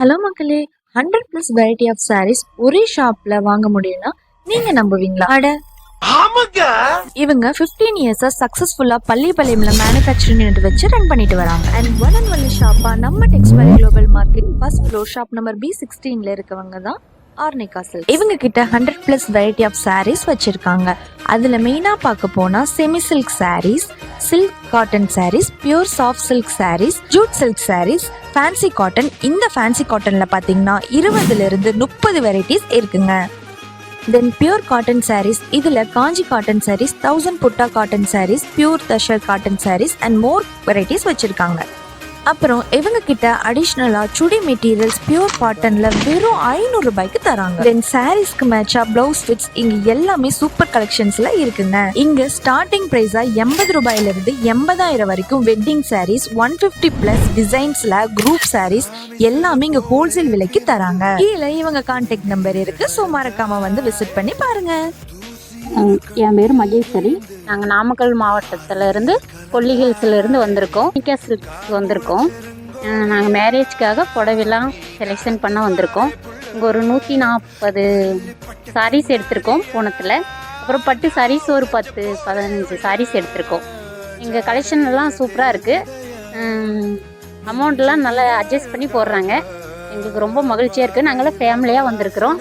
Hello மக்களே, 100+ variety of sarees ஒரே ஷாப்ல வாங்க முடியும்னா நீங்க நம்புவீங்களா? இவங்க 15 இயர்ஸா சக்சஸ்ஃபுல்லா பள்ளிப்பாளையம்ல மேனுஃபேக்சரிங் யூனிட் வச்சு ரன் பண்ணிட்டு வராங்க. அண்ட் ஒன் அண்ட் ஒன்லி ஷாப்பா நம்ம textile global market first floor shop number B16ல இருக்கவங்க தான் ஆர்னிகா சில்க்ஸ். இவங்க கிட்ட 100+ வெரைட்டி ஆஃப் sarees வச்சிருக்காங்க. அதுல மெயினா பார்க்க போனா semi silk sarees, silk cotton sarees, pure soft silk sarees, Jude silk sarees, fancy cotton. இந்த ஃபேன்சி காட்டன்ல பாத்தீங்கன்னா 20ல இருந்து 30 வெரைட்டிஸ் இருக்குங்க. தென் பியூர் காட்டன் sarees, இதுல காஞ்சி cotton sarees, 1000 butta cotton sarees, pure tussar cotton sarees and more varieties வச்சிருக்காங்க. அப்புறம் இவங்க கிட்ட அடிஷ்னலா சுடி மெட்டீரியல்ஸ் பியூர் காட்டன்ல வெறும் 500 ரூபாய்க்கு தராங்க. தென் சாரீஸ்க்கு மேட்சா பிளவுஸ் ஃபிட்ஸ் இங்க எல்லாமே சூப்பர் கலெக்ஷன்ஸ்ல இருக்குங்க. இங்க ஸ்டார்டிங் பிரைஸா 80 ரூபாயில இருந்து 80,000 வரைக்கும் வெட்டிங் சாரீஸ், 150+ டிசைன்ஸ்ல குரூப் சாரீஸ் எல்லாமே இங்க ஹோல்சேல் விலைக்கு தராங்க. கீழே இவங்க கான்டாக்ட் நம்பர் இருக்கு, ஸோ மறக்காம வந்து விசிட் பண்ணி பாருங்க. என் பேர் மகேஸ்வரி. நாங்கள் நாமக்கல் மாவட்டத்தில் இருந்து கொல்லி ஹில்ஸ்லேருந்து வந்திருக்கோம். சில்க்ஸ் வந்திருக்கோம். நாங்கள் மேரேஜ்க்காக புடவைலாம் செலெக்ஷன் பண்ண வந்திருக்கோம். இங்கே ஒரு 140 சாரீஸ் எடுத்திருக்கோம் பூனத்தில். அப்புறம் பட்டு சாரீஸ் ஒரு 10-15 சாரீஸ் எடுத்திருக்கோம். எங்கள் கலெக்ஷன் எல்லாம் சூப்பராக இருக்குது. அமௌண்ட்லாம் நல்லா அட்ஜஸ்ட் பண்ணி போடுறாங்க. எங்களுக்கு ரொம்ப மகிழ்ச்சியாக இருக்குது. நாங்களாம் ஃபேமிலியாக வந்திருக்கிறோம்.